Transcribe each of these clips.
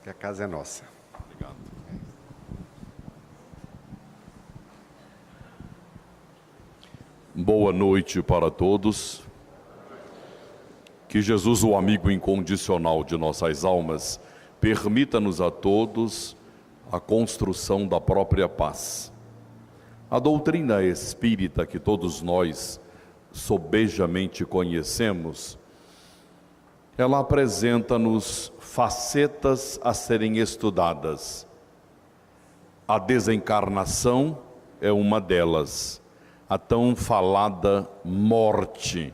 que a casa é nossa. Obrigado. Boa noite para todos. Que Jesus, o amigo incondicional de nossas almas, permita-nos a todos a construção da própria paz. A doutrina espírita que todos nós sobejamente conhecemos, ela apresenta-nos facetas a serem estudadas. A desencarnação é uma delas, a tão falada morte,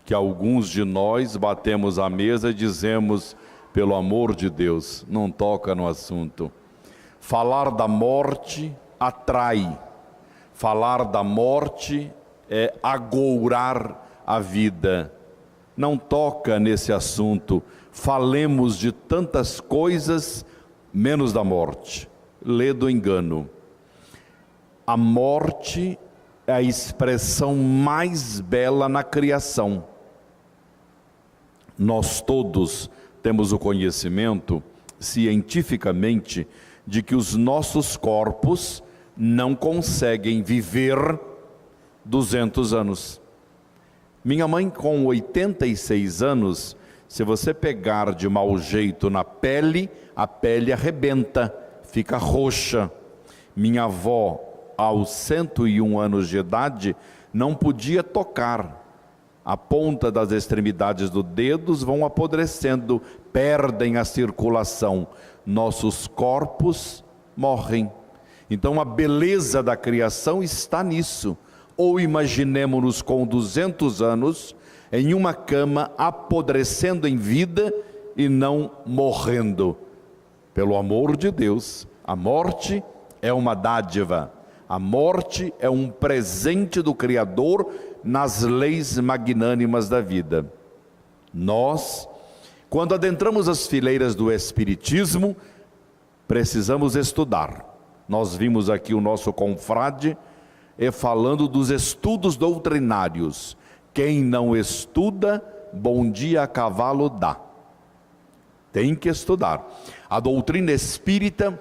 que alguns de nós batemos à mesa e dizemos, pelo amor de Deus, não toca no assunto. Falar da morte atrai, falar da morte é agourar a vida. Não toca nesse assunto, falemos de tantas coisas, menos da morte. Lê do engano. A morte é a expressão mais bela na criação. Nós todos temos o conhecimento, cientificamente, de que os nossos corpos não conseguem viver 200 anos. Minha mãe, com 86 anos, se você pegar de mau jeito na pele, a pele arrebenta, fica roxa. Minha avó, aos 101 anos de idade, não podia tocar. A ponta das extremidades dos dedos vão apodrecendo, perdem a circulação. Nossos corpos morrem. Então a beleza da criação está nisso. Ou imaginemos-nos com 200 anos, em uma cama, apodrecendo em vida e não morrendo. Pelo amor de Deus, a morte é uma dádiva. A morte é um presente do Criador nas leis magnânimas da vida. Nós, quando adentramos as fileiras do Espiritismo, precisamos estudar. Nós vimos aqui o nosso confrade falando dos estudos doutrinários. Quem não estuda, bom dia a cavalo dá. Tem que estudar. A doutrina espírita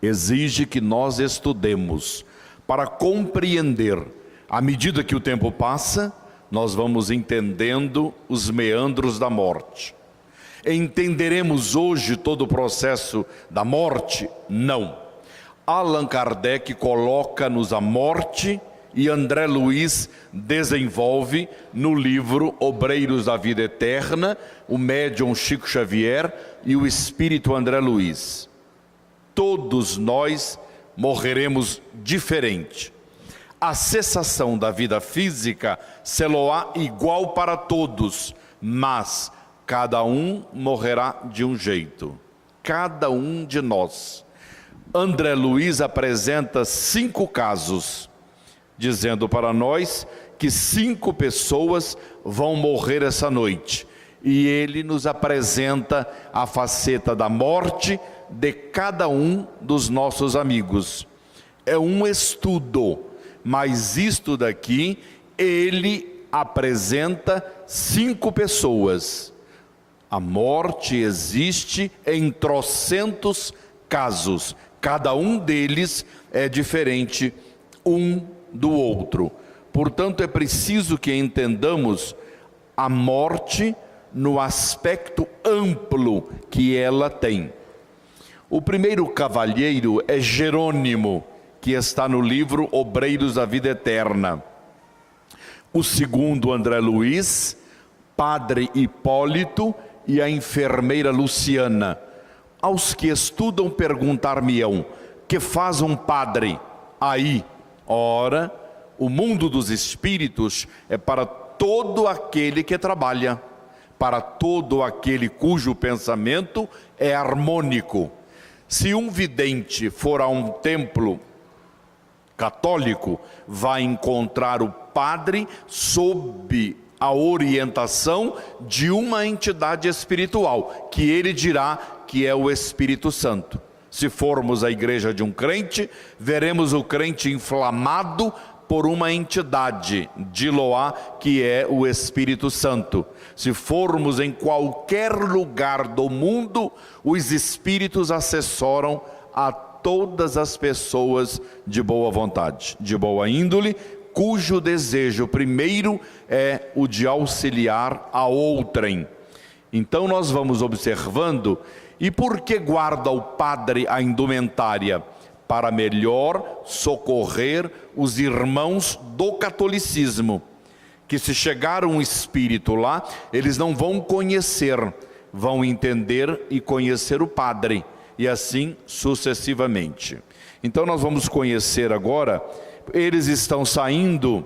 exige que nós estudemos para compreender. À medida que o tempo passa, nós vamos entendendo os meandros da morte. Entenderemos hoje todo o processo da morte? Não. Allan Kardec coloca-nos a morte e André Luiz desenvolve no livro Obreiros da Vida Eterna, o médium Chico Xavier e o espírito André Luiz. Todos nós morreremos diferente. A cessação da vida física se-lo-á igual para todos, mas cada um morrerá de um jeito. Cada um de nós. André Luiz apresenta 5 casos, dizendo para nós que 5 pessoas vão morrer essa noite. E ele nos apresenta a faceta da morte de cada um dos nossos amigos. É um estudo, mas isto daqui, ele apresenta 5 pessoas. A morte existe em trocentos casos. Cada um deles é diferente um do outro. Portanto, é preciso que entendamos a morte no aspecto amplo que ela tem. O primeiro cavalheiro é Jerônimo, que está no livro Obreiros da Vida Eterna. O segundo, André Luiz, Padre Hipólito e a enfermeira Luciana. Aos que estudam perguntar-me-ão, que faz um padre aí? Ora, o mundo dos espíritos é para todo aquele que trabalha, para todo aquele cujo pensamento é harmônico. Se um vidente for a um templo católico, vai encontrar o padre sob a orientação de uma entidade espiritual, que ele dirá que é o Espírito Santo. Se formos à igreja de um crente, veremos o crente inflamado por uma entidade de Eloá, que é o Espírito Santo. Se formos em qualquer lugar do mundo, os Espíritos assessoram a todas as pessoas de boa vontade, de boa índole, cujo desejo primeiro é o de auxiliar a outrem. Então nós vamos observando. E por que guarda o padre a indumentária? Para melhor socorrer os irmãos do catolicismo, que se chegar um espírito lá, eles não vão conhecer, vão entender e conhecer o padre, e assim sucessivamente. Então nós vamos conhecer agora. Eles estão saindo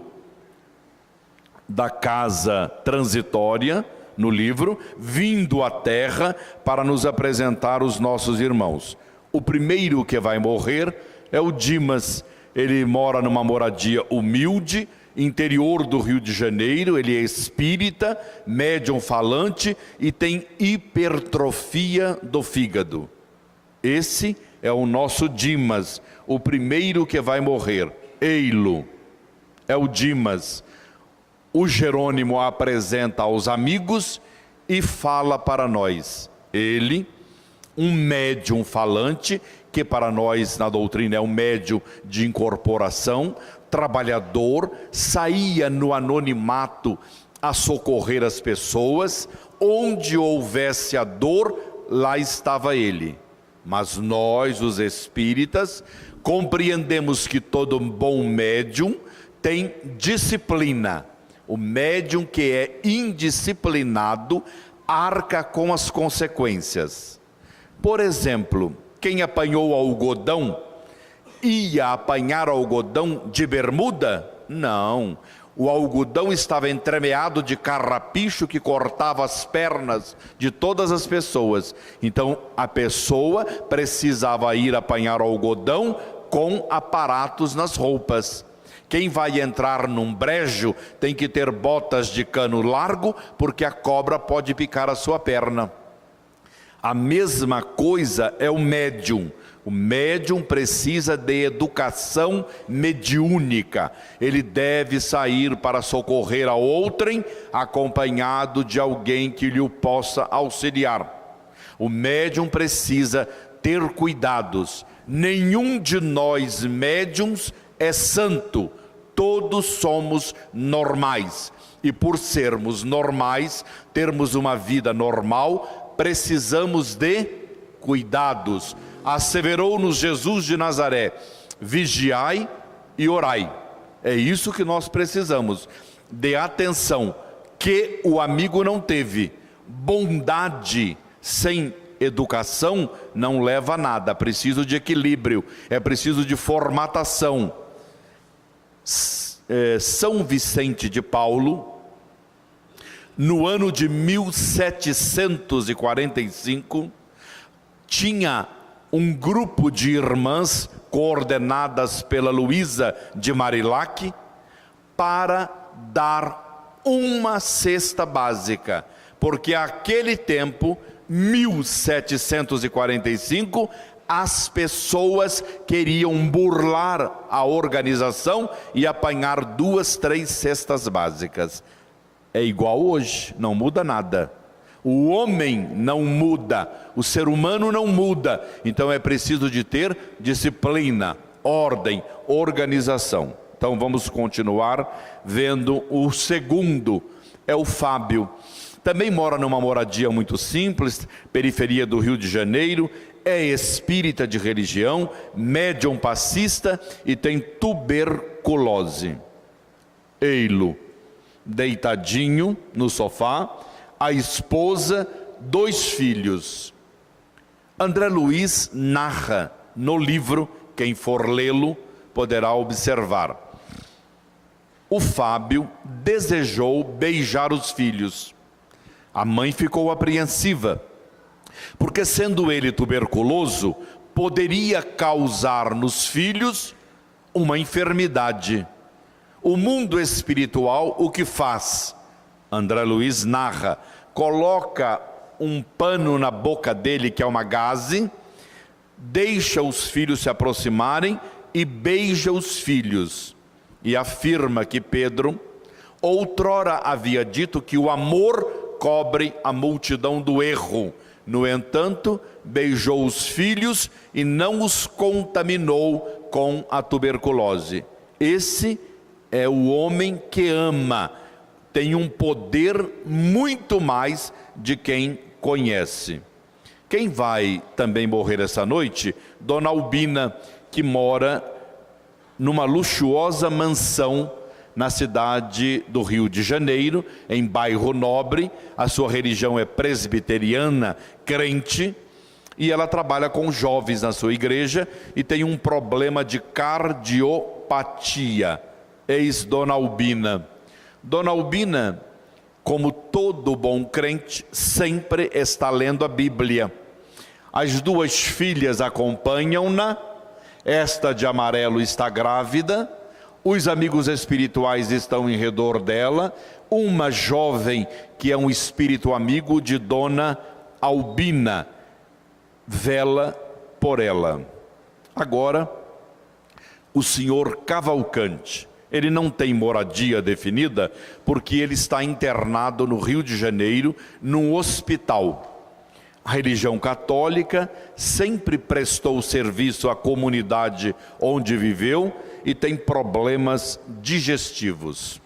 da casa transitória, no livro, vindo à terra para nos apresentar os nossos irmãos. O primeiro que vai morrer é o Dimas. Ele mora numa moradia humilde, interior do Rio de Janeiro. Ele é espírita, médium falante e tem hipertrofia do fígado. Esse é o nosso Dimas, o primeiro que vai morrer. Eilo é o Dimas. O Jerônimo apresenta aos amigos e fala para nós. Ele, um médium falante, que para nós na doutrina é um médium de incorporação, trabalhador, saía no anonimato a socorrer as pessoas. Onde houvesse a dor, lá estava ele. Mas nós, os espíritas, compreendemos que todo bom médium tem disciplina. O médium que é indisciplinado arca com as consequências. Por exemplo, quem apanhou algodão, ia apanhar algodão de bermuda? Não. O algodão estava entremeado de carrapicho que cortava as pernas de todas as pessoas. Então a pessoa precisava ir apanhar algodão com aparatos nas roupas. Quem vai entrar num brejo tem que ter botas de cano largo, porque a cobra pode picar a sua perna. A mesma coisa é o médium. O médium precisa de educação mediúnica. Ele deve sair para socorrer a outrem, acompanhado de alguém que lhe possa auxiliar. O médium precisa ter cuidados. Nenhum de nós médiums é santo. Todos somos normais. E por sermos normais, termos uma vida normal, precisamos de cuidados. Asseverou-nos Jesus de Nazaré: vigiai e orai. É isso que nós precisamos, de atenção, que o amigo não teve. Bondade sem educação não leva a nada. É preciso de equilíbrio, é preciso de formatação. São Vicente de Paulo, no ano de 1745, tinha um grupo de irmãs coordenadas pela Luísa de Marilac para dar uma cesta básica, porque aquele tempo, 1745, as pessoas queriam burlar a organização e apanhar 2, 3 cestas básicas. É igual hoje, não muda nada. O homem não muda, o ser humano não muda. Então é preciso de ter disciplina, ordem, organização. Então vamos continuar vendo o segundo, é o Fábio. Também mora numa moradia muito simples, periferia do Rio de Janeiro, é espírita de religião, médium passista e tem tuberculose. Eilo, deitadinho no sofá, a esposa, 2 filhos. André Luiz narra no livro, quem for lê-lo poderá observar. O Fábio desejou beijar os filhos. A mãe ficou apreensiva, porque sendo ele tuberculoso, poderia causar nos filhos uma enfermidade. O mundo espiritual o que faz? André Luiz narra, coloca um pano na boca dele, que é uma gaze, deixa os filhos se aproximarem e beija os filhos. e afirma que Pedro outrora havia dito que o amor cobre a multidão do erro. No entanto, beijou os filhos e não os contaminou com a tuberculose. Esse é o homem que ama, tem um poder muito mais de quem conhece. Quem vai também morrer essa noite? Dona Albina, que mora numa luxuosa mansão na cidade do Rio de Janeiro, em bairro nobre. A sua religião é presbiteriana, crente, e ela trabalha com jovens na sua igreja e tem um problema de cardiopatia. Eis Dona Albina. Dona Albina, como todo bom crente, sempre está lendo a Bíblia. As duas filhas acompanham-na. Esta de amarelo está grávida. Os amigos espirituais estão em redor dela. Uma jovem que é um espírito amigo de Dona Albina vela por ela. Agora, o senhor Cavalcante, ele não tem moradia definida, porque ele está internado no Rio de Janeiro, num hospital. A religião católica sempre prestou serviço à comunidade onde viveu e tem problemas digestivos.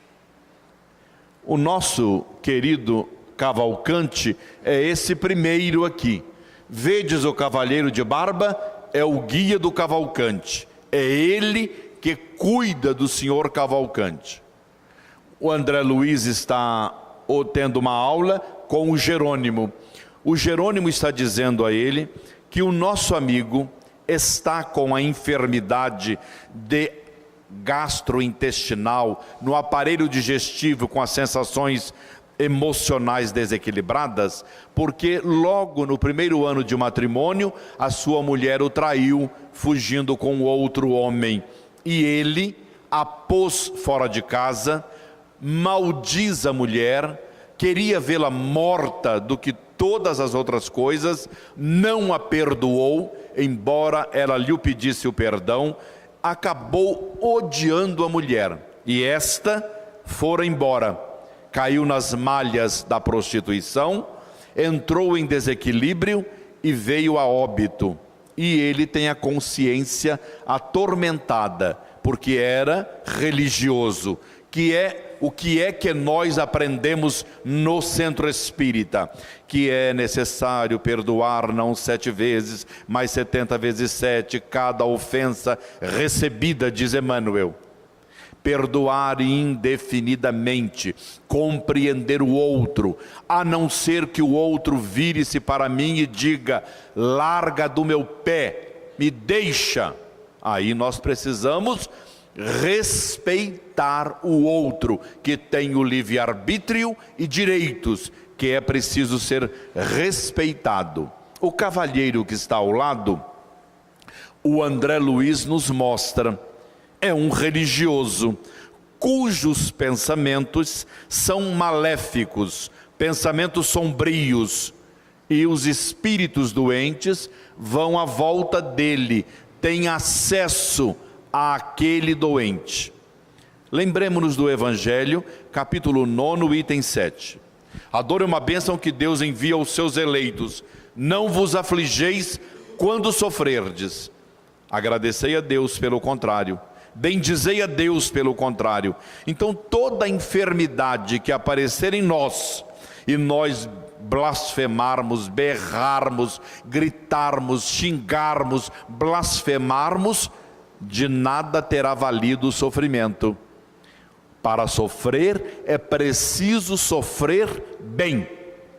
O nosso querido Cavalcante é esse primeiro aqui. Vedes o cavalheiro de barba? É o guia do Cavalcante. É ele que cuida do senhor Cavalcante. O André Luiz está tendo uma aula com o Jerônimo. O Jerônimo está dizendo a ele que o nosso amigo está com a enfermidade de gastrointestinal, no aparelho digestivo, com as sensações emocionais desequilibradas, porque logo no primeiro ano de matrimônio, a sua mulher o traiu, fugindo com outro homem. E ele a pôs fora de casa, maldiz a mulher, queria vê-la morta do que todas as outras coisas, não a perdoou, embora ela lhe pedisse o perdão, acabou odiando a mulher. E esta fora embora, caiu nas malhas da prostituição, entrou em desequilíbrio e veio a óbito. E ele tem a consciência atormentada, porque era religioso, o que é que nós aprendemos no centro espírita? Que é necessário perdoar não 7 vezes, mas 70 vezes 7, cada ofensa recebida, diz Emmanuel. Perdoar indefinidamente, compreender o outro, a não ser que o outro vire-se para mim e diga: larga do meu pé, me deixa. Aí nós precisamos respeitar o outro, que tem o livre-arbítrio e direitos, que é preciso ser respeitado. O cavalheiro que está ao lado, o André Luiz nos mostra, é um religioso, cujos pensamentos são maléficos, pensamentos sombrios, e os espíritos doentes vão à volta dele, têm acesso àquele doente. Lembremos-nos do Evangelho, capítulo 9, item 7. A dor é uma bênção que Deus envia aos seus eleitos. Não vos afligeis quando sofrerdes. Agradecei a Deus pelo contrário. Bendizei a Deus pelo contrário. Então toda enfermidade que aparecer em nós, e nós blasfemarmos, berrarmos, gritarmos, xingarmos, blasfemarmos, de nada terá valido o sofrimento. Para sofrer é preciso sofrer bem,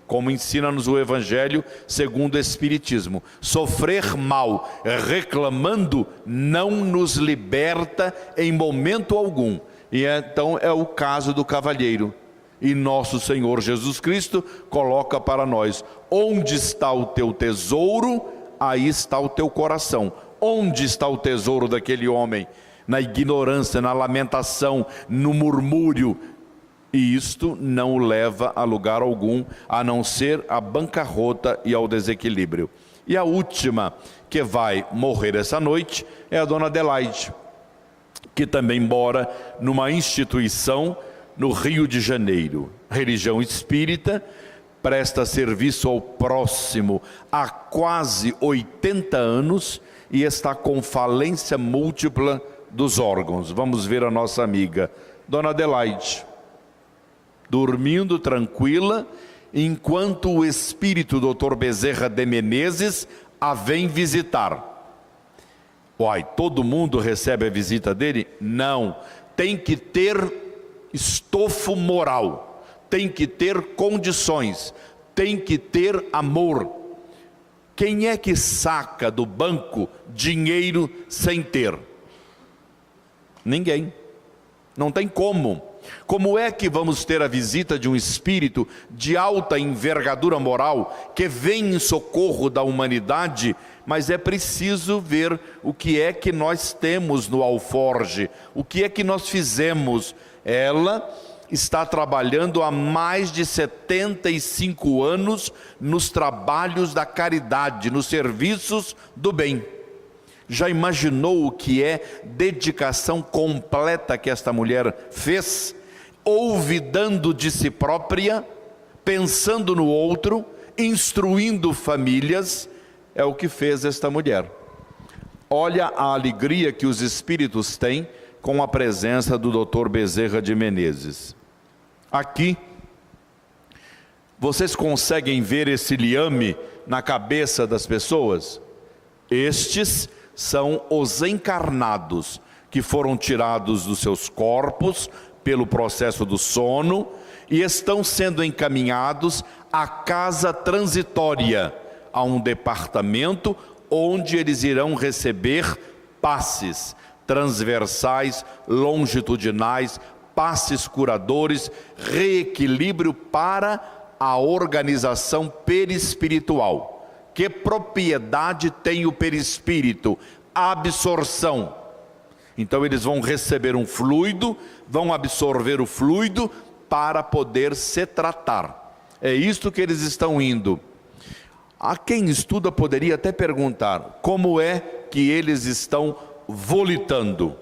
como ensina-nos o Evangelho segundo o Espiritismo. Sofrer mal, reclamando, não nos liberta em momento algum. E então é o caso do cavalheiro. E nosso Senhor Jesus Cristo coloca para nós: onde está o teu tesouro, aí está o teu coração. Onde está o tesouro daquele homem? Na ignorância, na lamentação, no murmúrio. E isto não o leva a lugar algum, a não ser a bancarrota e ao desequilíbrio. E a última que vai morrer essa noite é a dona Adelaide. que também mora numa instituição no Rio de Janeiro. Religião espírita, presta serviço ao próximo há quase 80 anos e está com falência múltipla dos órgãos. Vamos ver a nossa amiga, Dona Adelaide, dormindo tranquila, enquanto o espírito Dr. Bezerra de Menezes a vem visitar. Uai, todo mundo recebe a visita dele? Não, tem que ter estofo moral, tem que ter condições, tem que ter amor. Quem é que saca do banco dinheiro sem ter? Ninguém, não tem como. Como é que vamos ter a visita de um espírito de alta envergadura moral que vem em socorro da humanidade? Mas é preciso ver o que é que nós temos no alforge, o que é que nós fizemos. Ela está trabalhando há mais de 75 anos nos trabalhos da caridade, nos serviços do bem. Já imaginou o que é dedicação completa que esta mulher fez? Olvidando de si própria, pensando no outro, instruindo famílias. É o que fez esta mulher. Olha a alegria que os espíritos têm com a presença do Dr. Bezerra de Menezes. Aqui, vocês conseguem ver esse liame na cabeça das pessoas? Estes são os encarnados que foram tirados dos seus corpos pelo processo do sono e estão sendo encaminhados à casa transitória, a um departamento onde eles irão receber passes transversais, longitudinais, passes curadores, reequilíbrio para a organização perispiritual. Que propriedade tem o perispírito? Absorção. Então eles vão receber um fluido, vão absorver o fluido para poder se tratar. É isto que eles estão indo. A quem estuda poderia até perguntar, como é que eles estão volitando?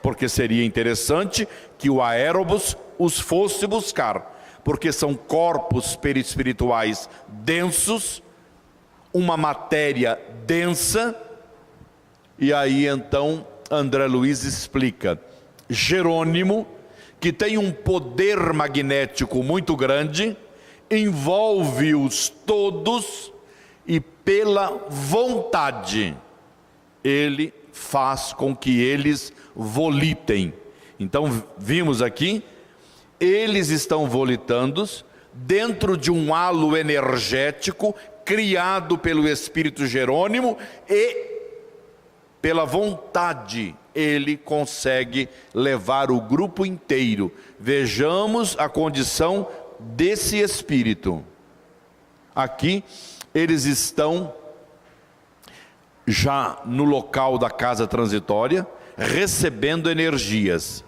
Porque seria interessante que o aerobus os fosse buscar, porque são corpos perispirituais densos, uma matéria densa. E aí então André Luiz explica, Jerônimo, que tem um poder magnético muito grande, envolve-os todos e pela vontade ele faz com que eles volitem. Então vimos aqui, eles estão volitando dentro de um halo energético criado pelo Espírito Jerônimo e pela vontade ele consegue levar o grupo inteiro. Vejamos a condição desse espírito. Aqui eles estão já no local da casa transitória, recebendo energias.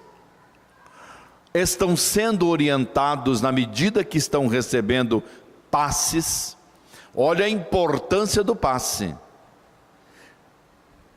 Estão sendo orientados na medida que estão recebendo passes. Olha a importância do passe.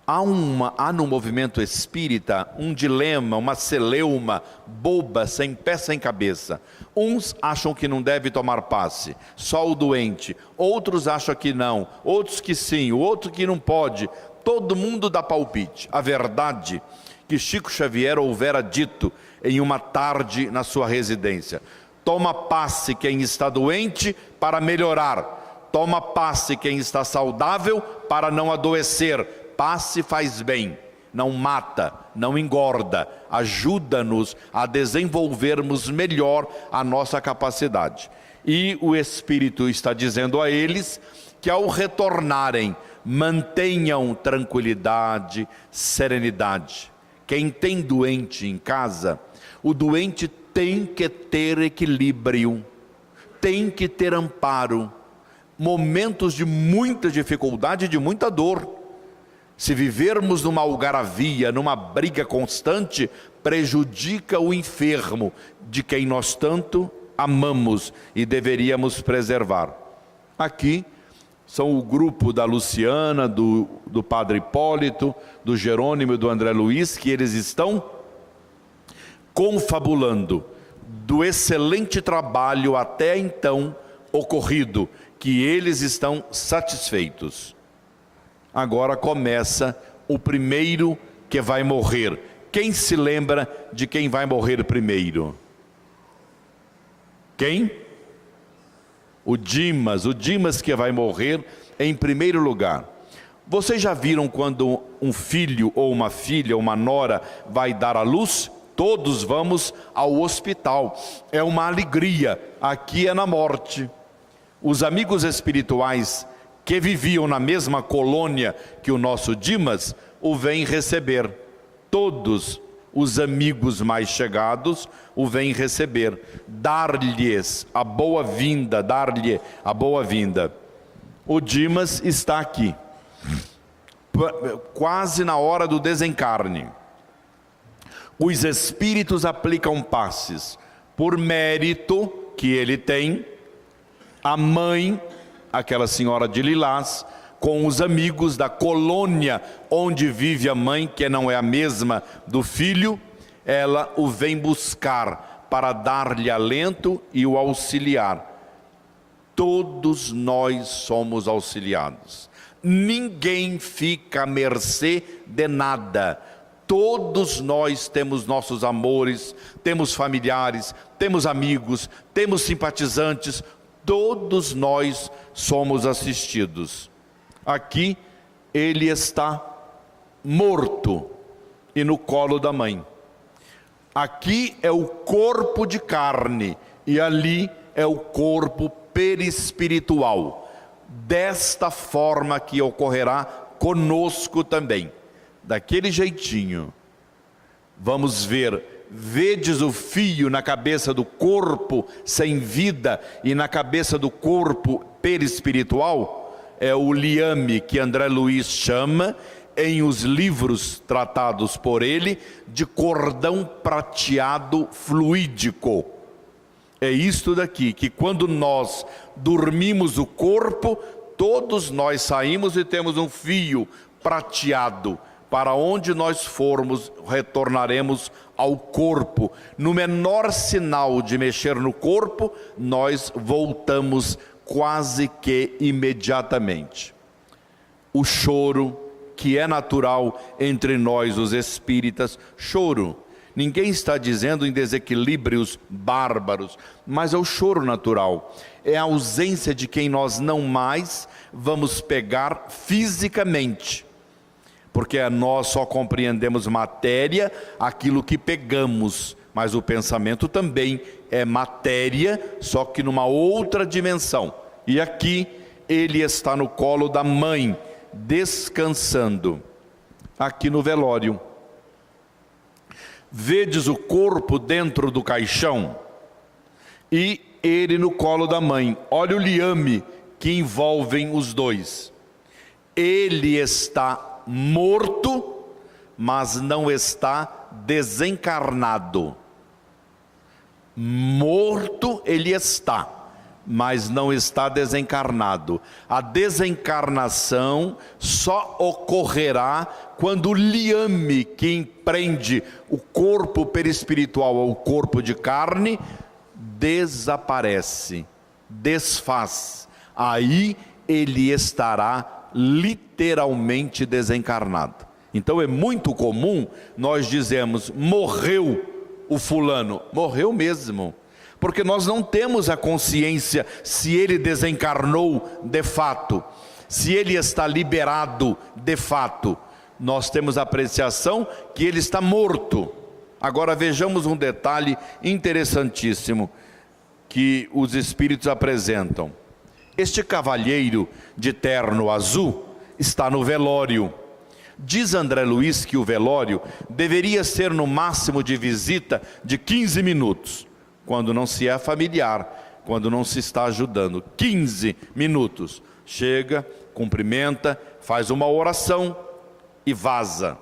Há no movimento espírita um dilema, uma celeuma boba, sem pé sem cabeça. Uns acham que não deve tomar passe, só o doente. Outros acham que não, outros que sim, o outro que não pode. Todo mundo dá palpite. A verdade que Chico Xavier houvera dito em uma tarde na sua residência: toma passe quem está doente para melhorar, toma passe quem está saudável para não adoecer. Passe faz bem, não mata, não engorda, ajuda-nos a desenvolvermos melhor a nossa capacidade. E o Espírito está dizendo a eles que ao retornarem, mantenham tranquilidade, serenidade. Quem tem doente em casa, o doente tem que ter equilíbrio, tem que ter amparo. Momentos de muita dificuldade, de muita dor. Se vivermos numa algaravia, numa briga constante, prejudica o enfermo, de quem nós tanto amamos e deveríamos preservar. Aqui são o grupo da Luciana, do Padre Hipólito, do Jerônimo e do André Luiz, que eles estão confabulando do excelente trabalho até então ocorrido, que eles estão satisfeitos. Agora começa o primeiro que vai morrer. Quem se lembra de quem vai morrer primeiro? Quem? O Dimas que vai morrer em primeiro lugar. Vocês já viram quando um filho ou uma filha, uma nora vai dar à luz? Todos vamos ao hospital. É uma alegria. Aqui é na morte. Os amigos espirituais que viviam na mesma colônia que o nosso Dimas, o vêm receber. Todos os amigos mais chegados o vêm receber. Dar-lhes a boa-vinda, dar-lhe a boa-vinda. O Dimas está aqui, quase na hora do desencarne. Os espíritos aplicam passes. Por mérito que ele tem, a mãe, aquela senhora de lilás, com os amigos da colônia onde vive a mãe, que não é a mesma do filho, ela o vem buscar para dar-lhe alento e o auxiliar. Todos nós somos auxiliados. Ninguém fica à mercê de nada. Todos nós temos nossos amores, temos familiares, temos amigos, temos simpatizantes. Todos nós somos assistidos. Aqui ele está morto e no colo da mãe. Aqui é o corpo de carne e ali é o corpo perispiritual. Desta forma que ocorrerá conosco também. Daquele jeitinho. Vamos ver. Vedes o fio na cabeça do corpo sem vida e na cabeça do corpo perispiritual? É o liame que André Luiz chama, em os livros tratados por ele, de cordão prateado fluídico. É isto daqui, que quando nós dormimos o corpo, todos nós saímos e temos um fio prateado. Para onde nós formos, retornaremos ao corpo. No menor sinal de mexer no corpo, nós voltamos quase que imediatamente. O choro, que é natural entre nós os espíritas, choro. Ninguém está dizendo em desequilíbrios bárbaros, mas é o choro natural. É a ausência de quem nós não mais vamos pegar fisicamente. Porque nós só compreendemos matéria, aquilo que pegamos. Mas o pensamento também é matéria, só que numa outra dimensão. E aqui ele está no colo da mãe, descansando. Aqui no velório. Vedes o corpo dentro do caixão e ele no colo da mãe. Olha o liame que envolvem os dois. Ele está morto, mas não está desencarnado. Morto ele está, mas não está desencarnado. A desencarnação só ocorrerá quando o liame que empreende o corpo perispiritual ao corpo de carne desaparece, desfaz. Aí ele estará literalmente desencarnado. Então é muito comum nós dizemos, morreu o fulano. Morreu mesmo. Porque nós não temos a consciência se ele desencarnou de fato, se ele está liberado de fato. Nós temos a apreciação que ele está morto. Agora vejamos um detalhe interessantíssimo que os espíritos apresentam. Este cavalheiro de terno azul está no velório. Diz André Luiz que o velório deveria ser no máximo de visita de 15 minutos. Quando não se é familiar, quando não se está ajudando. 15 minutos. Chega, cumprimenta, faz uma oração e vaza.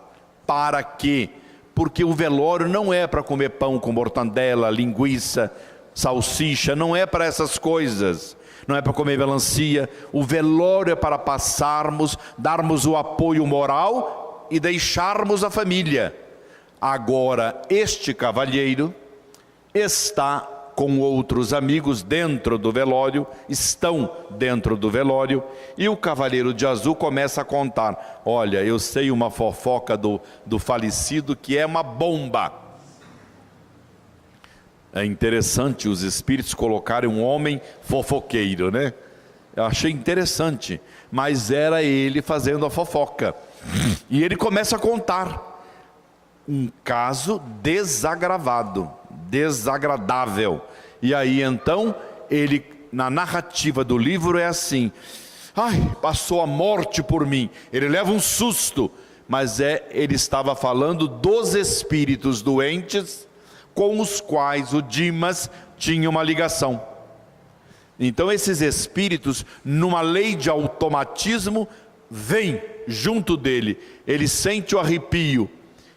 Para quê? Porque o velório não é para comer pão com mortandela, linguiça, salsicha, não é para essas coisas. Não é para comer melancia. O velório é para passarmos, darmos o apoio moral e deixarmos a família. Agora este cavalheiro está com outros amigos dentro do velório, estão dentro do velório, e o cavaleiro de azul começa a contar: olha, eu sei uma fofoca do falecido que é uma bomba. É interessante os espíritos colocarem um homem fofoqueiro, né? Eu achei interessante, mas era ele fazendo a fofoca. E ele começa a contar um caso desagradável. E aí então, ele, na narrativa do livro é assim: ai, passou a morte por mim. Ele leva um susto, mas ele estava falando dos espíritos doentes com os quais o Dimas tinha uma ligação. Então esses espíritos, numa lei de automatismo, vêm junto dele. Ele sente o arrepio.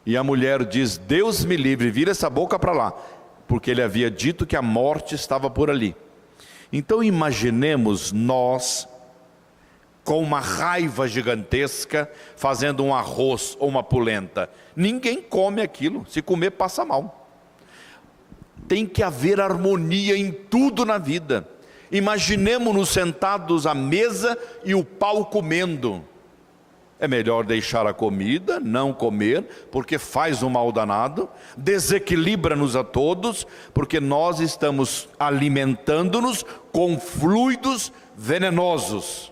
E a mulher diz: Deus me livre, vira essa boca para lá, porque ele havia dito que a morte estava por ali. Então imaginemos nós, com uma raiva gigantesca, fazendo um arroz ou uma polenta. Ninguém come aquilo, se comer passa mal. Tem que haver harmonia em tudo na vida. Imaginemos-nos sentados à mesa e o pau comendo. É melhor deixar a comida, não comer, porque faz um mal danado, desequilibra-nos a todos, porque nós estamos alimentando-nos com fluidos venenosos,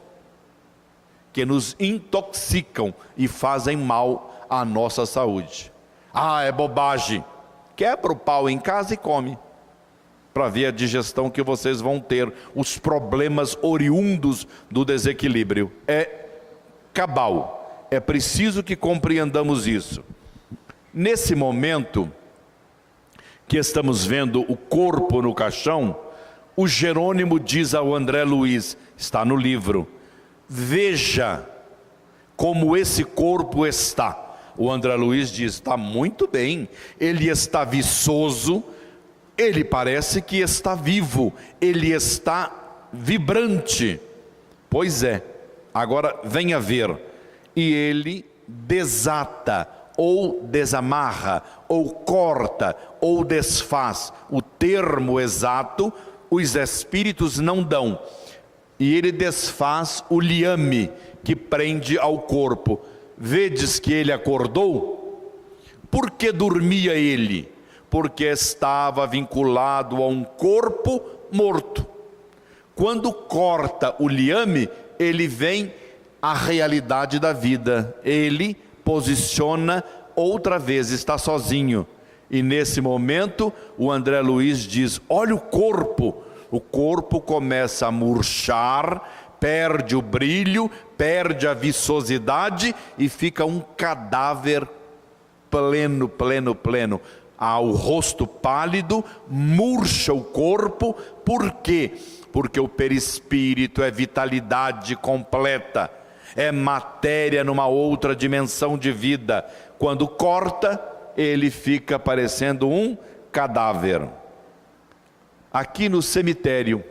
que nos intoxicam e fazem mal à nossa saúde. Ah, é bobagem. Quebra o pau em casa e come, para ver a digestão que vocês vão ter, os problemas oriundos do desequilíbrio. É cabal. É preciso que compreendamos isso. Nesse momento que estamos vendo o corpo no caixão, o Jerônimo diz ao André Luiz, está no livro: veja como esse corpo está. O André Luiz diz: está muito bem, ele está viçoso, ele parece que está vivo, ele está vibrante. Pois é, agora venha ver. E ele desata, ou desamarra, ou corta, ou desfaz. O termo exato os espíritos não dão. E ele desfaz o liame que prende ao corpo. Vedes que ele acordou? Por que dormia ele? Porque estava vinculado a um corpo morto. Quando corta o liame, ele vem à realidade da vida. Ele posiciona outra vez, está sozinho. E nesse momento, o André Luiz diz: olha o corpo. O corpo começa a murchar, perde o brilho, perde a viçosidade e fica um cadáver pleno. Há o rosto pálido, murcha o corpo. Por quê? Porque o perispírito é vitalidade completa, é matéria numa outra dimensão de vida. Quando corta, ele fica parecendo um cadáver. Aqui no cemitério,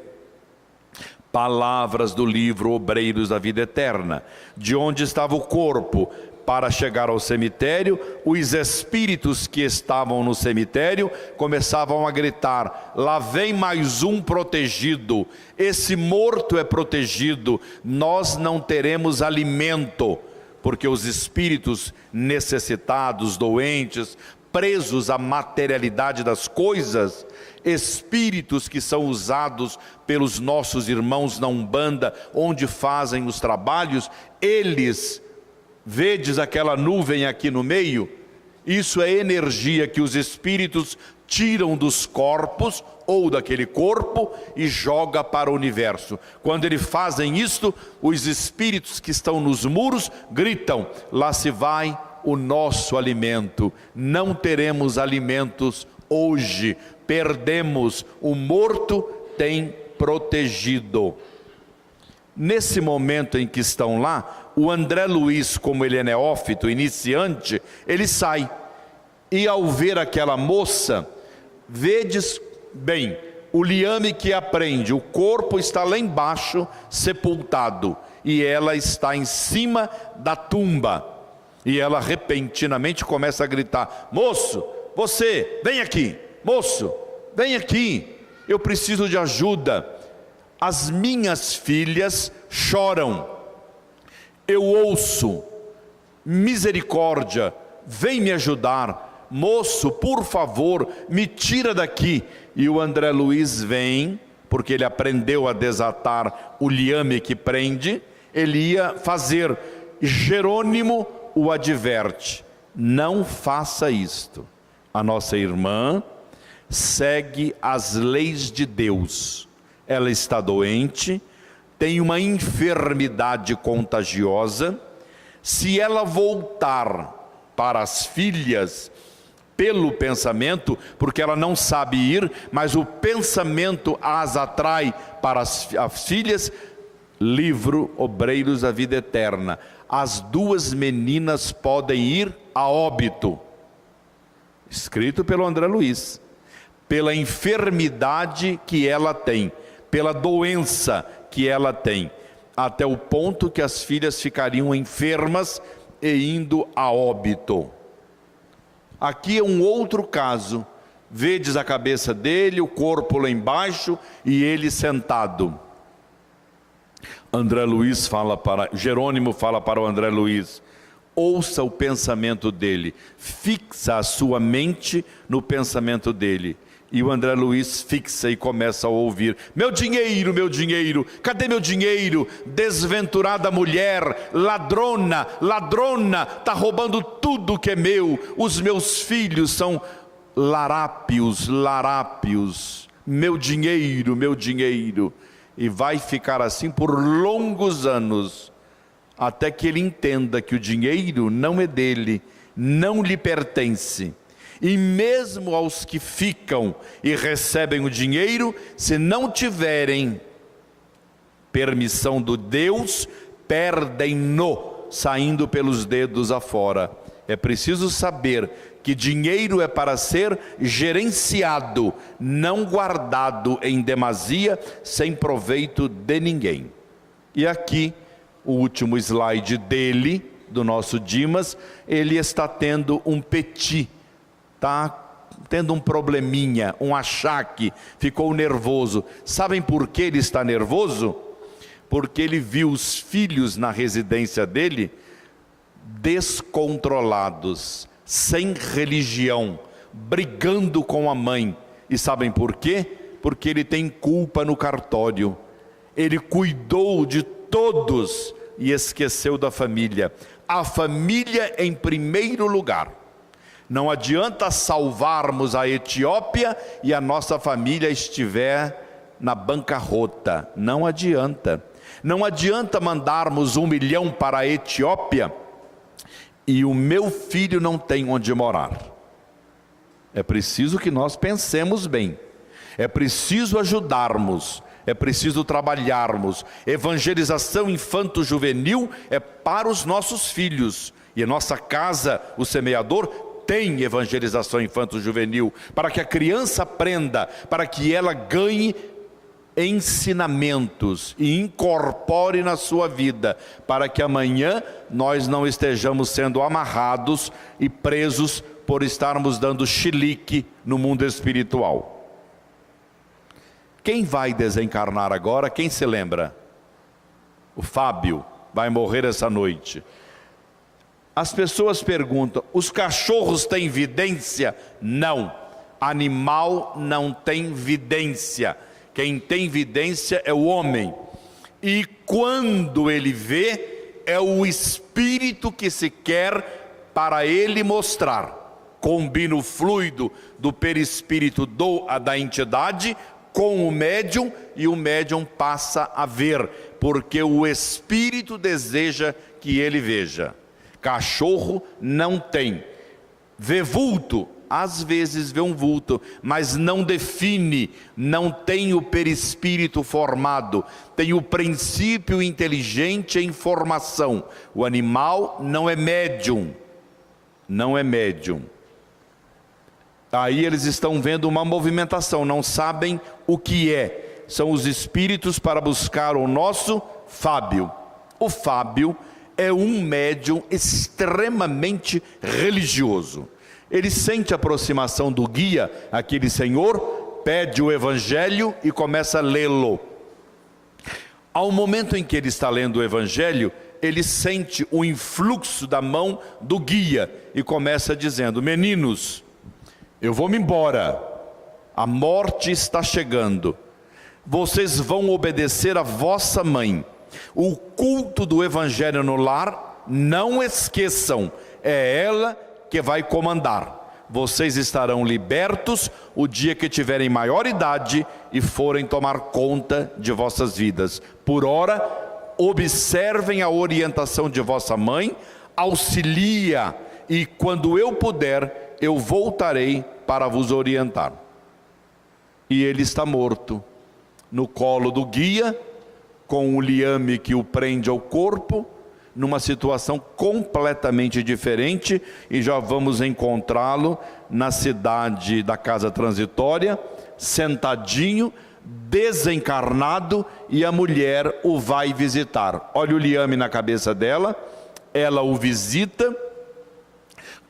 palavras do livro Obreiros da Vida Eterna: de onde estava o corpo para chegar ao cemitério, os espíritos que estavam no cemitério começavam a gritar: lá vem mais um protegido, esse morto é protegido, nós não teremos alimento, porque os espíritos necessitados, doentes, presos à materialidade das coisas, espíritos que são usados pelos nossos irmãos na Umbanda, onde fazem os trabalhos, eles, vedes aquela nuvem aqui no meio? Isso é energia que os espíritos tiram dos corpos ou daquele corpo e joga para o universo. Quando eles fazem isto, os espíritos que estão nos muros gritam: lá se vai o nosso alimento, não teremos alimentos hoje, perdemos, o morto tem protegido. Nesse momento em que estão lá, o André Luiz, como ele é neófito, iniciante, ele sai. E ao ver aquela moça, vedes bem, o liame que a prende, o corpo está lá embaixo, sepultado, e ela está em cima da tumba. E ela repentinamente começa a gritar: moço, você, vem aqui, moço, vem aqui, eu preciso de ajuda. As minhas filhas choram, eu ouço, misericórdia, vem me ajudar, moço, por favor, me tira daqui. E o André Luiz vem, porque ele aprendeu a desatar o liame que prende, ele ia fazer. Jerônimo o adverte: não faça isto. A nossa irmã segue as leis de Deus. Ela está doente, tem uma enfermidade contagiosa. Se ela voltar para as filhas pelo pensamento, porque ela não sabe ir, mas o pensamento as atrai para as filhas. Livro Obreiros da Vida Eterna: as duas meninas podem ir a óbito, escrito pelo André Luiz, pela enfermidade que ela tem, pela doença que ela tem, até o ponto que as filhas ficariam enfermas e indo a óbito. Aqui é um outro caso. Vedes a cabeça dele, o corpo lá embaixo e ele sentado. Jerônimo fala para o André Luiz: ouça o pensamento dele, fixa a sua mente no pensamento dele. E o André Luiz fixa e começa a ouvir: meu dinheiro, cadê meu dinheiro? Desventurada mulher, ladrona, está roubando tudo que é meu. Os meus filhos são larápios, meu dinheiro. E vai ficar assim por longos anos, até que ele entenda que o dinheiro não é dele, não lhe pertence. E mesmo aos que ficam e recebem o dinheiro, se não tiverem permissão do Deus, perdem-no, saindo pelos dedos afora. É preciso saber que dinheiro é para ser gerenciado, não guardado em demasia, sem proveito de ninguém. E aqui, o último slide dele, do nosso Dimas, ele está tendo um petit, está tendo um probleminha, um achaque, ficou nervoso. Sabem por que ele está nervoso? Porque ele viu os filhos na residência dele descontrolados, sem religião, brigando com a mãe. E sabem por quê? Porque ele tem culpa no cartório. Ele cuidou de todos e esqueceu da família. A família em primeiro lugar. Não adianta salvarmos a Etiópia e a nossa família estiver na bancarrota. Não adianta. Não adianta mandarmos 1 milhão para a Etiópia e o meu filho não tem onde morar. É preciso que nós pensemos bem. É preciso ajudarmos. É preciso trabalharmos. Evangelização infanto-juvenil é para os nossos filhos. E a nossa casa, o semeador, tem evangelização infanto-juvenil, para que a criança aprenda, para que ela ganhe ensinamentos e incorpore na sua vida, para que amanhã nós não estejamos sendo amarrados e presos por estarmos dando chilique no mundo espiritual. Quem vai desencarnar agora? Quem se lembra? O Fábio vai morrer essa noite. As pessoas perguntam: os cachorros têm vidência? Não, animal não tem vidência. Quem tem vidência é o homem. E quando ele vê, é o espírito que se quer para ele mostrar. Combina o fluido do perispírito da entidade com o médium, e o médium passa a ver, porque o espírito deseja que ele veja. Cachorro não tem. Vê vulto? Às vezes vê um vulto, mas não define, não tem o perispírito formado, tem o princípio inteligente em formação. O animal não é médium, não é médium. Aí eles estão vendo uma movimentação, não sabem o que é. São os espíritos para buscar o nosso Fábio. O Fábio é um médium extremamente religioso. Ele sente a aproximação do guia, aquele senhor, pede o evangelho e começa a lê-lo. Ao momento em que ele está lendo o evangelho, ele sente o influxo da mão do guia e começa dizendo: meninos, eu vou me embora, a morte está chegando, vocês vão obedecer a vossa mãe, o culto do evangelho no lar, não esqueçam, é ela que vai comandar. Vocês estarão libertos o dia que tiverem maior idade e forem tomar conta de vossas vidas. Por ora, observem a orientação de vossa mãe, auxilia, e quando eu puder, eu voltarei para vos orientar. E ele está morto, no colo do guia, com o liame que o prende ao corpo, numa situação completamente diferente, e já vamos encontrá-lo na cidade da casa transitória, sentadinho, desencarnado, e a mulher o vai visitar. Olha o liame na cabeça dela, ela o visita,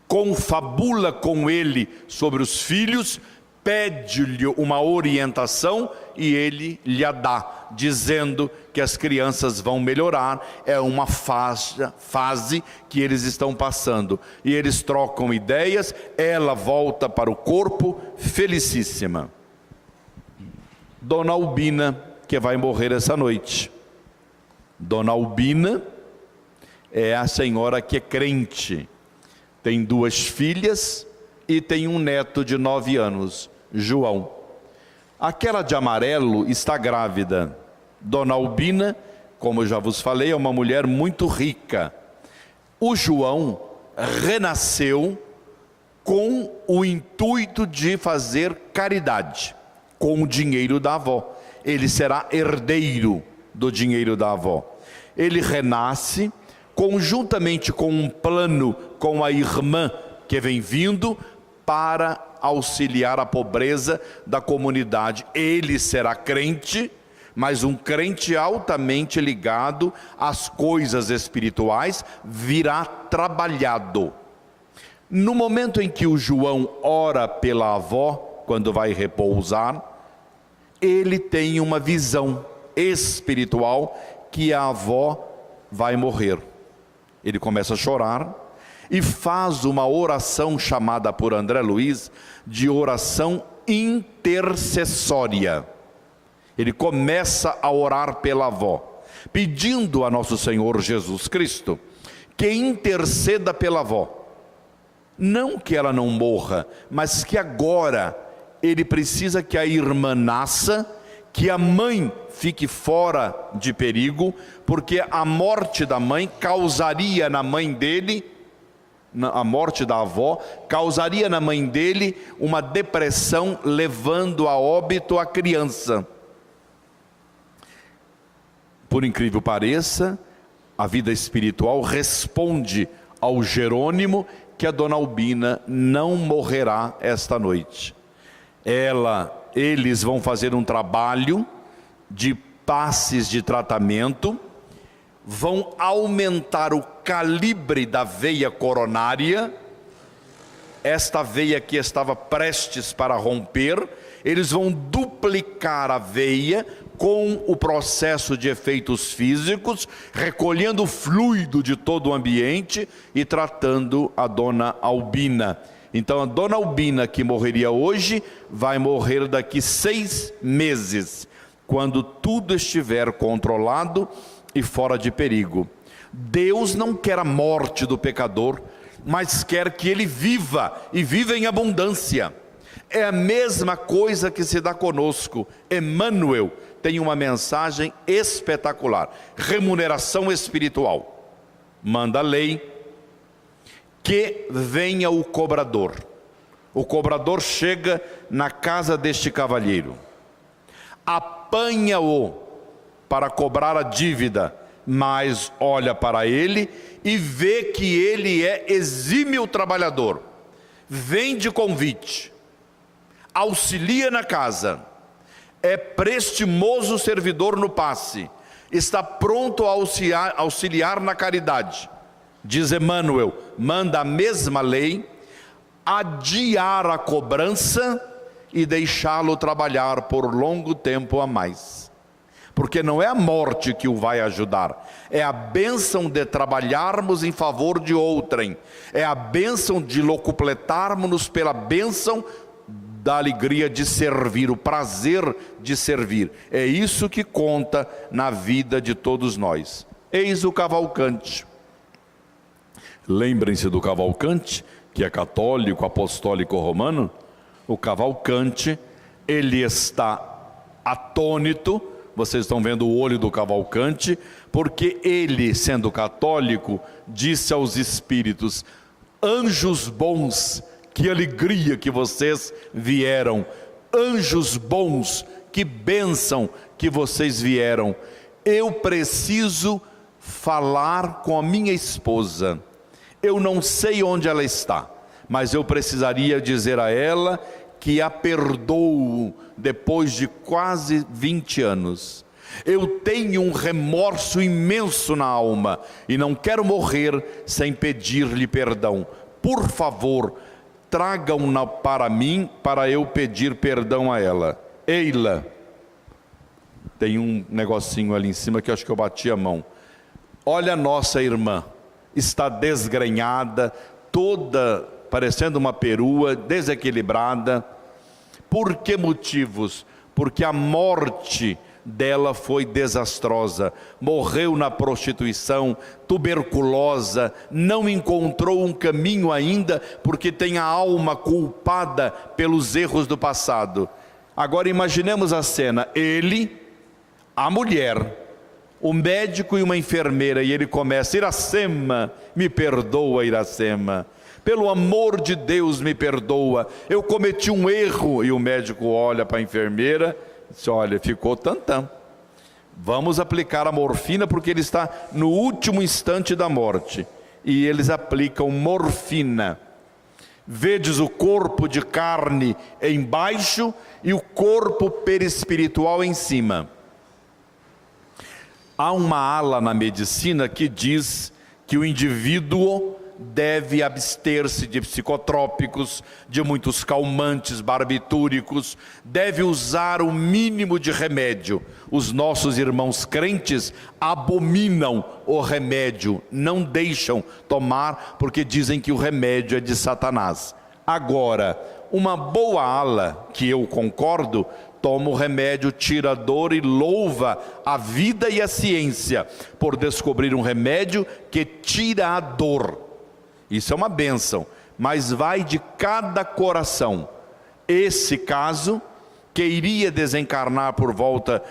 confabula com ele sobre os filhos, pede-lhe uma orientação e ele lhe a dá, dizendo que as crianças vão melhorar, é uma fase que eles estão passando. E eles trocam ideias, ela volta para o corpo felicíssima. Dona Albina, que vai morrer essa noite. Dona Albina é a senhora que é crente, tem 2 filhas e tem um neto de 9 anos, João. Aquela de amarelo está grávida. Dona Albina, como eu já vos falei, é uma mulher muito rica. O João renasceu com o intuito de fazer caridade com o dinheiro da avó. Ele será herdeiro do dinheiro da avó. Ele renasce conjuntamente com um plano com a irmã que vem vindo para auxiliar a pobreza da comunidade. Ele será crente, mas um crente altamente ligado às coisas espirituais, virá trabalhado. No momento em que o João ora pela avó, quando vai repousar, ele tem uma visão espiritual que a avó vai morrer. Ele começa a chorar e faz uma oração chamada por André Luiz de oração intercessória. Ele começa a orar pela avó, pedindo a nosso Senhor Jesus Cristo que interceda pela avó. Não que ela não morra, mas que agora ele precisa que a irmã nasça, que a mãe fique fora de perigo, porque a morte da mãe causaria na mãe dele, a morte da avó, causaria na mãe dele uma depressão, levando a óbito a criança. Por incrível pareça, a vida espiritual responde ao Jerônimo que a Dona Albina não morrerá esta noite. Eles vão fazer um trabalho de passes de tratamento, vão aumentar o calibre da veia coronária, esta veia que estava prestes para romper, eles vão duplicar a veia com o processo de efeitos físicos, recolhendo o fluido de todo o ambiente e tratando a Dona Albina. Então a Dona Albina, que morreria hoje, vai morrer daqui 6 meses, quando tudo estiver controlado e fora de perigo. Deus não quer a morte do pecador, mas quer que ele viva, e viva em abundância. É a mesma coisa que se dá conosco. Emmanuel tem uma mensagem espetacular: remuneração espiritual. Manda a lei que venha o cobrador. O cobrador chega na casa deste cavalheiro, apanha-o para cobrar a dívida, mas olha para ele e vê que ele é exímio trabalhador, vem de convite, auxilia na casa, é prestimoso servidor no passe, está pronto a auxiliar na caridade. Diz Emmanuel, manda a mesma lei adiar a cobrança e deixá-lo trabalhar por longo tempo a mais. Porque não é a morte que o vai ajudar, é a bênção de trabalharmos em favor de outrem, é a bênção de locupletarmos-nos pela bênção da alegria de servir, o prazer de servir. É isso que conta na vida de todos nós. Eis o Cavalcante. Lembrem-se do Cavalcante, que é católico, apostólico romano. O Cavalcante, ele está atônito. Vocês estão vendo o olho do Cavalcante, porque ele, sendo católico, disse aos espíritos: anjos bons, que alegria que vocês vieram, anjos bons, que bênção que vocês vieram. Eu preciso falar com a minha esposa, eu não sei onde ela está, mas eu precisaria dizer a ela que a perdoo depois de quase 20 anos. Eu tenho um remorso imenso na alma e não quero morrer sem pedir-lhe perdão. Por favor, tragam-na para mim, para eu pedir perdão a ela. Eila, tem um negocinho ali em cima que eu acho que eu bati a mão. Olha a nossa irmã, está desgrenhada, toda parecendo uma perua, desequilibrada. Por que motivos? Porque a morte dela foi desastrosa, morreu na prostituição, tuberculosa, não encontrou um caminho ainda, porque tem a alma culpada pelos erros do passado. Agora imaginemos a cena, ele, a mulher, o médico e uma enfermeira, e ele começa: Iracema, me perdoa, Iracema, pelo amor de Deus me perdoa, eu cometi um erro. E o médico olha para a enfermeira e diz: olha, ficou tantã, vamos aplicar a morfina, porque ele está no último instante da morte. E eles aplicam morfina. Vedes o corpo de carne embaixo e o corpo perispiritual em cima. Há uma ala na medicina que diz que o indivíduo deve abster-se de psicotrópicos, de muitos calmantes, barbitúricos, deve usar o mínimo de remédio. Os nossos irmãos crentes abominam o remédio, não deixam tomar, porque dizem que o remédio é de Satanás. Agora, uma boa ala, que eu concordo, toma o remédio, tira a dor e louva a vida e a ciência por descobrir um remédio que tira a dor. Isso é uma bênção, mas vai de cada coração. Esse caso, que iria desencarnar por volta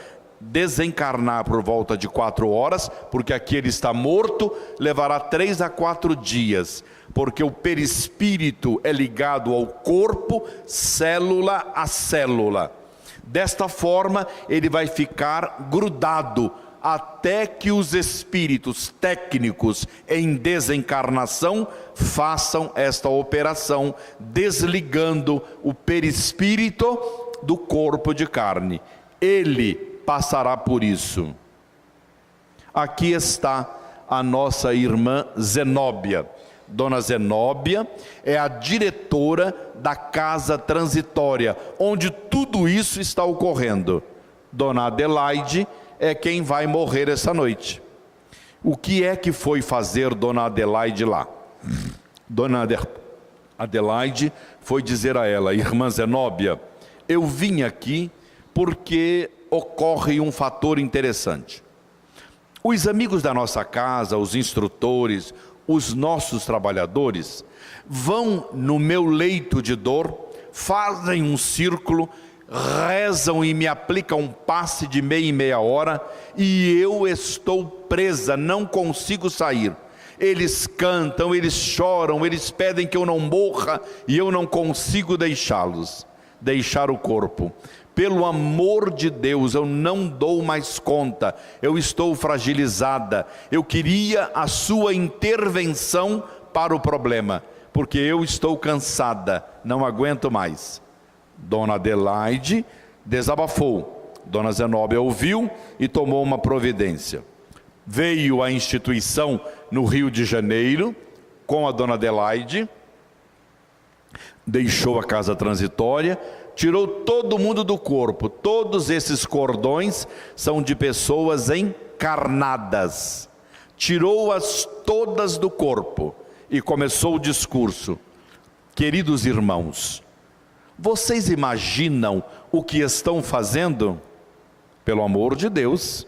de 4 horas, porque aqui ele está morto, levará 3 a 4 dias, porque o perispírito é ligado ao corpo, célula a célula. Desta forma, ele vai ficar grudado, até que os espíritos técnicos em desencarnação façam esta operação, desligando o perispírito do corpo de carne. Ele passará por isso. Aqui está a nossa irmã Zenóbia. Dona Zenóbia é a diretora da casa transitória, onde tudo isso está ocorrendo. Dona Adelaide é quem vai morrer essa noite. O que é que foi fazer Dona Adelaide lá? Dona Adelaide foi dizer a ela: irmã Zenóbia, eu vim aqui porque ocorre um fator interessante. Os amigos da nossa casa, os instrutores, os nossos trabalhadores, vão no meu leito de dor, fazem um círculo, rezam e me aplicam um passe de meia em meia hora, e eu estou presa, não consigo sair. Eles cantam, eles choram, eles pedem que eu não morra, e eu não consigo deixar o corpo. Pelo amor de Deus, eu não dou mais conta, eu estou fragilizada. Eu queria a sua intervenção para o problema, porque eu estou cansada, não aguento mais. Dona Adelaide desabafou. Dona Zenobia ouviu e tomou uma providência. Veio a instituição no Rio de Janeiro, com a Dona Adelaide, deixou a casa transitória, tirou todo mundo do corpo. Todos esses cordões são de pessoas encarnadas. Tirou-as todas do corpo e começou o discurso. Queridos irmãos, vocês imaginam o que estão fazendo? Pelo amor de Deus,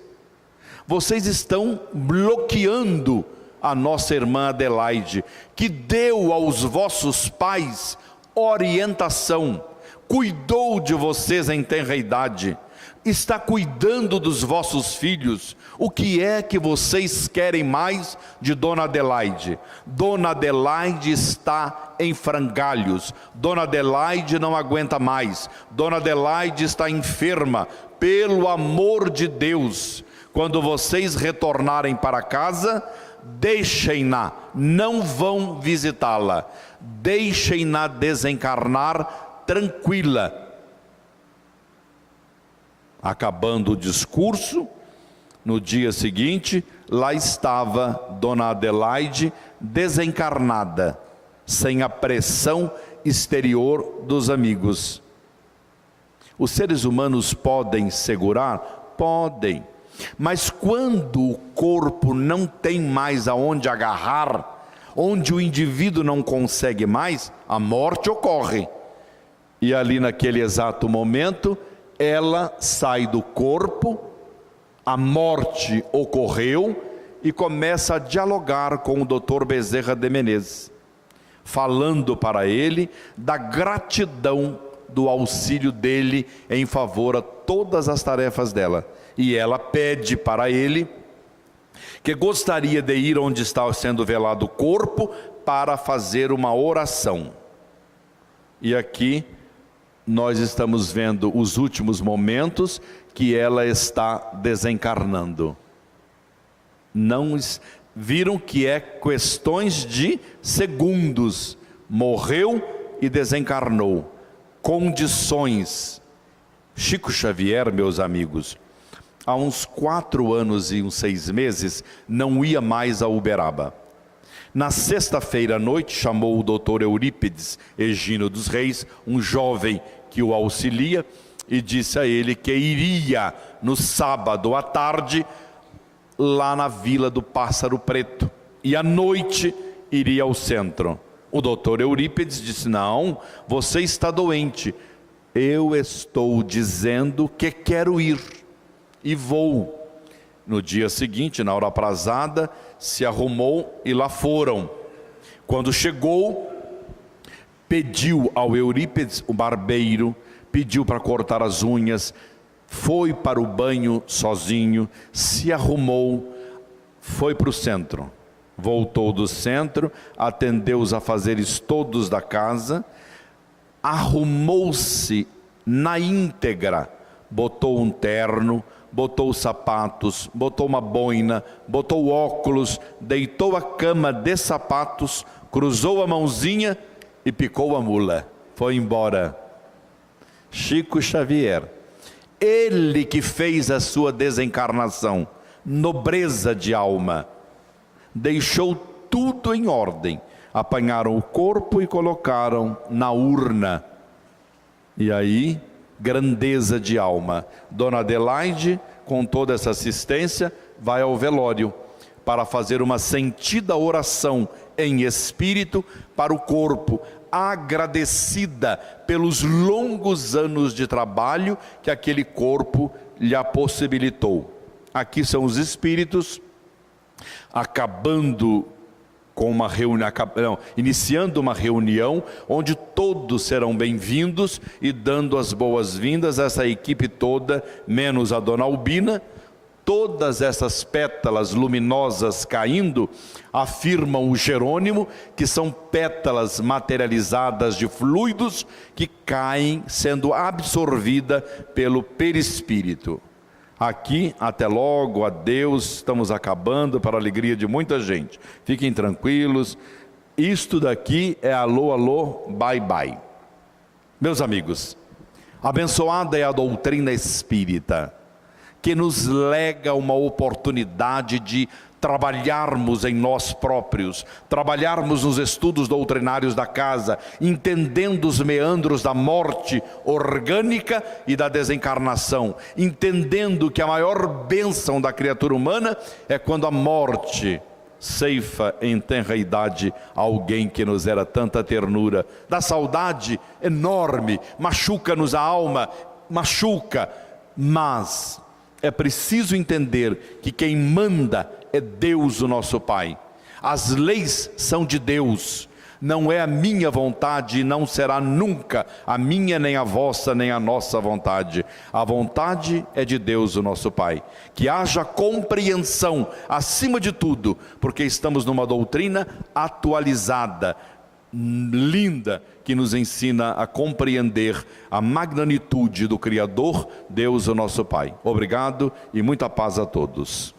vocês estão bloqueando a nossa irmã Adelaide, que deu aos vossos pais orientação, cuidou de vocês em tenra idade, está cuidando dos vossos filhos. O que é que vocês querem mais de Dona Adelaide? Dona Adelaide está em frangalhos, Dona Adelaide não aguenta mais, Dona Adelaide está enferma. Pelo amor de Deus, quando vocês retornarem para casa, deixem-na, não vão visitá-la, deixem-na desencarnar tranquila. Acabando o discurso, no dia seguinte, lá estava Dona Adelaide desencarnada, sem a pressão exterior dos amigos. Os seres humanos podem segurar? Podem. Mas quando o corpo não tem mais aonde agarrar, onde o indivíduo não consegue mais, a morte ocorre. E ali naquele exato momento, ela sai do corpo, a morte ocorreu e começa a dialogar com o Dr. Bezerra de Menezes, falando para ele da gratidão do auxílio dele em favor a todas as tarefas dela. E ela pede para ele que gostaria de ir onde está sendo velado o corpo para fazer uma oração. E aqui nós estamos vendo os últimos momentos que ela está desencarnando. Não viram que é questões de segundos. Morreu e desencarnou. Condições. Chico Xavier, meus amigos, há uns 4 anos e uns 6 meses, não ia mais a Uberaba. Na sexta-feira à noite, chamou o doutor Eurípides Egino dos Reis, um jovem que o auxilia, e disse a ele que iria no sábado à tarde, lá na Vila do Pássaro Preto, e à noite iria ao centro. O doutor Eurípides disse: não, você está doente. Eu estou dizendo que quero ir, e vou. No dia seguinte, na hora aprazada, se arrumou e lá foram. Quando chegou, pediu ao Eurípides, o barbeiro, pediu para cortar as unhas, foi para o banho sozinho, se arrumou, foi para o centro. Voltou do centro, atendeu os afazeres todos da casa, arrumou-se na íntegra, botou um terno, botou sapatos, botou uma boina, botou óculos, deitou a cama de sapatos, cruzou a mãozinha e picou a mula. Foi embora. Chico Xavier, ele que fez a sua desencarnação, nobreza de alma, deixou tudo em ordem. Apanharam o corpo e colocaram na urna. E aí, grandeza de alma. Dona Adelaide, com toda essa assistência, vai ao velório para fazer uma sentida oração em espírito para o corpo, agradecida pelos longos anos de trabalho que aquele corpo lhe possibilitou. Aqui são os espíritos acabando com uma reunião, iniciando uma reunião onde todos serão bem-vindos e dando as boas-vindas a essa equipe toda, menos a Dona Albina. Todas essas pétalas luminosas caindo afirmam o Jerônimo que são pétalas materializadas de fluidos que caem sendo absorvida pelo perispírito. Aqui, até logo, adeus, estamos acabando para a alegria de muita gente. Fiquem tranquilos, isto daqui é alô, alô, bye, bye. Meus amigos, Abençoada é a doutrina espírita, que nos lega uma oportunidade de trabalharmos em nós próprios, trabalharmos nos estudos doutrinários da casa, entendendo os meandros da morte orgânica e da desencarnação, entendendo que a maior bênção da criatura humana é quando a morte ceifa em tenra idade alguém que nos era tanta ternura. Da saudade enorme, machuca-nos a alma, machuca, mas é preciso entender que quem manda é Deus, o nosso Pai. As leis são de Deus, não é a minha vontade e não será nunca a minha, nem a vossa, nem a nossa vontade. A vontade é de Deus, o nosso Pai. Que haja compreensão acima de tudo, porque estamos numa doutrina atualizada, linda, que nos ensina a compreender a magnitude do Criador, Deus, o nosso Pai. Obrigado e muita paz a todos.